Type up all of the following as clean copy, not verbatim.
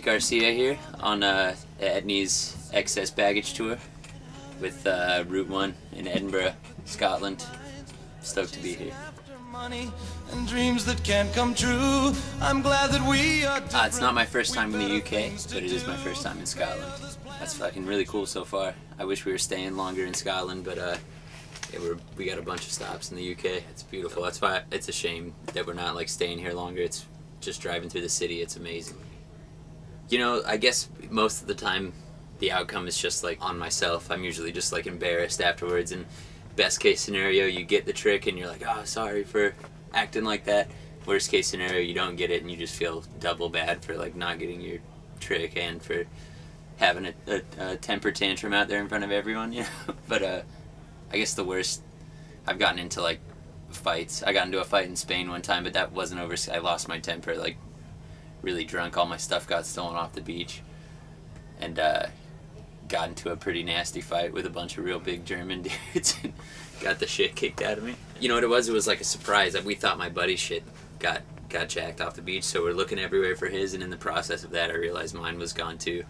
Nick Garcia here on Etnies Excess Baggage tour with Route One in Edinburgh, Scotland. Stoked to be here. And dreams that can't come true. I'm glad that we are it's not my first time in the UK, but it is my first time in Scotland. That's fucking really cool so far. I wish we were staying longer in Scotland, but yeah, we got a bunch of stops in the UK. It's beautiful. That's why it's a shame that we're not like staying here longer. It's just driving through the city. It's amazing. You know, I guess most of the time the outcome is just like on myself. I'm usually just like embarrassed afterwards, and best case scenario you get the trick and you're like, oh, sorry for acting like that. Worst case scenario you don't get it and you just feel double bad for like not getting your trick and for having a temper tantrum out there in front of everyone, you know. But I guess the worst, I've gotten into like fights. I got into a fight in Spain one time, but that wasn't over. I lost my temper, like really drunk. All my stuff got stolen off the beach, and got into a pretty nasty fight with a bunch of real big German dudes and got the shit kicked out of me. You know what it was? It was like a surprise. We thought my buddy's shit got jacked off the beach, so we're looking everywhere for his, and in the process of that I realized mine was gone too.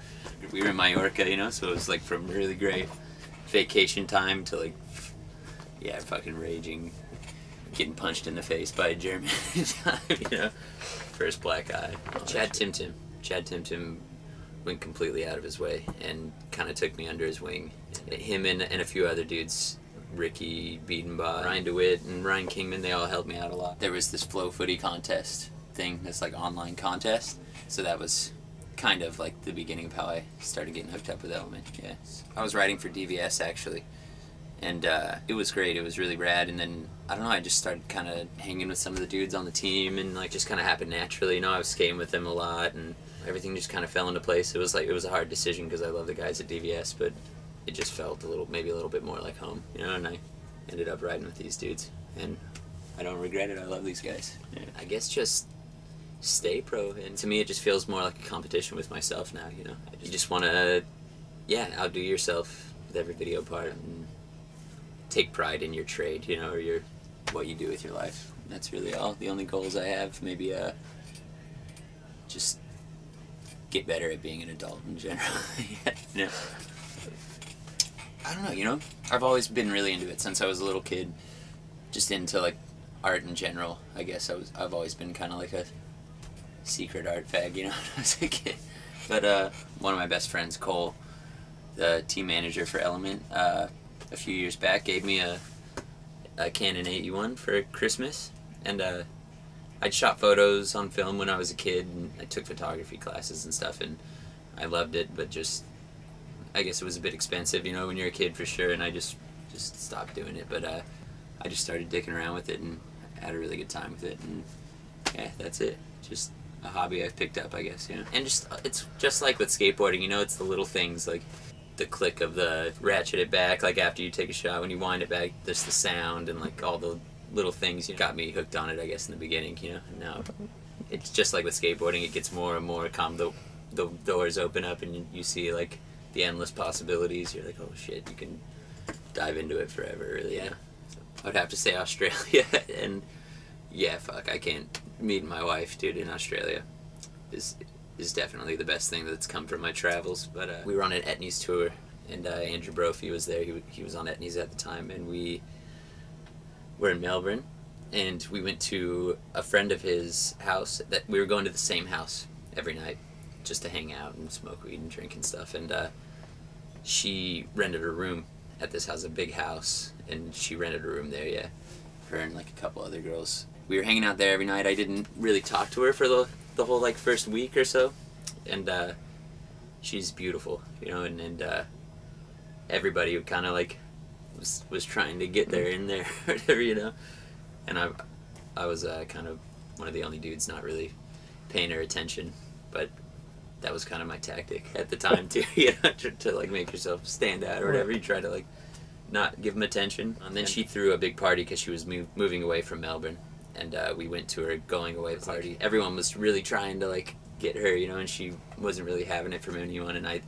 We were in Mallorca, you know, so it was like from really great vacation time to like, yeah, fucking raging, getting punched in the face by a German time, you know. First black eye. Chad Timtim went completely out of his way and kind of took me under his wing. Him and a few other dudes, Ricky Biedenbach, Ryan DeWitt, and Ryan Kingman, they all helped me out a lot. There was this flow footy contest thing, this like online contest, so that was kind of like the beginning of how I started getting hooked up with Element. Yeah, I was riding for DVS actually, and it was great. It was really rad. And then I don't know, I just started kind of hanging with some of the dudes on the team, and like just kind of happened naturally. You know, I was skating with them a lot, and everything just kind of fell into place. It was a hard decision because I love the guys at DVS, but it just felt maybe a little bit more like home, you know. And I ended up riding with these dudes, and I don't regret it. I love these guys. Yeah. I guess just stay pro, and to me it just feels more like a competition with myself now, you know. You just want to, yeah, outdo yourself with every video part and take pride in your trade, you know, or what you do with your life. That's really all. The only goals I have, maybe just get better at being an adult in general. Yeah, you know. I don't know, you know, I've always been really into it since I was a little kid, just into like art in general. I guess I've always been kind of like a secret art fag, you know, when I was a kid. But one of my best friends, Cole, the team manager for Element, a few years back gave me a Canon 8E1 for Christmas, and I'd shot photos on film when I was a kid, and I took photography classes and stuff, and I loved it, but just, I guess it was a bit expensive, you know, when you're a kid for sure, and I just stopped doing it. But I just started dicking around with it and had a really good time with it, and yeah, that's it. Just a hobby I've picked up, I guess, you know. And just, it's just like with skateboarding, you know, it's the little things, like the click of the ratchet it back, like after you take a shot, when you wind it back, there's the sound, and like all the little things, you know, got me hooked on it, I guess, in the beginning, you know. And now it's just like with skateboarding, it gets more and more calm. The doors open up and you see like the endless possibilities. You're like, oh shit, you can dive into it forever, really. Yeah. So I would have to say Australia, and yeah, fuck, I can't. Meeting my wife, dude, in Australia is definitely the best thing that's come from my travels. But we were on an Etnies tour, and Andrew Brophy was there. He was on Etnies at the time, and we were in Melbourne, and we went to a friend of his house. That we were going to the same house every night just to hang out and smoke weed and drink and stuff. And she rented a room at this house, a big house, and she rented a room there. Yeah, her and like a couple other girls. We were hanging out there every night. I didn't really talk to her for the whole like first week or so, and she's beautiful, you know, and everybody kind of like was trying to get there in there or whatever, you know. And I was kind of one of the only dudes not really paying her attention, but that was kind of my tactic at the time too, you know, to like make yourself stand out or whatever. You try to like not give them attention. And then she threw a big party because she was moving away from Melbourne, and we went to her going away party. Everyone was really trying to like get her, you know, and she wasn't really having it from anyone. And I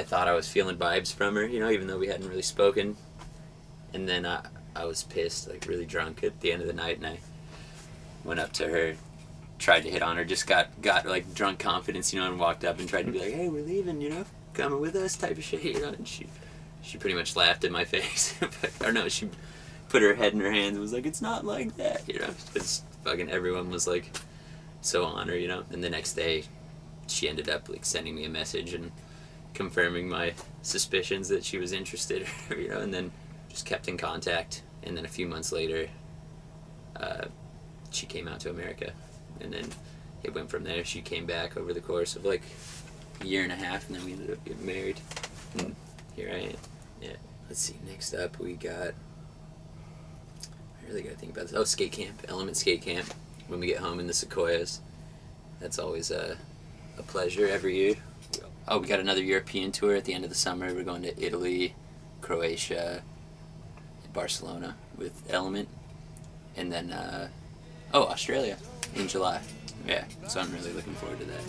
thought I was feeling vibes from her, you know, even though we hadn't really spoken. And then I was pissed, like really drunk at the end of the night, and I went up to her tried to hit on her, just got like drunk confidence, you know, and walked up and tried to be like, hey, we're leaving, you know, coming with us type of shit, you know, and she pretty much laughed in my face. Or no, she put her head in her hands and was like, it's not like that, you know, because fucking everyone was like so on her, you know. And the next day she ended up like sending me a message and confirming my suspicions that she was interested, you know, and then just kept in contact. And then a few months later, she came out to America, and then it went from there. She came back over the course of like a year and a half, and then we ended up getting married. And here I am. Yeah. Let's see. Next up, we got. I really gotta think about this. Oh, skate camp, Element Skate Camp. When we get home in the Sequoias, that's always a pleasure every year. Oh, we got another European tour at the end of the summer. We're going to Italy, Croatia, Barcelona with Element, and then Australia in July. Yeah, so I'm really looking forward to that.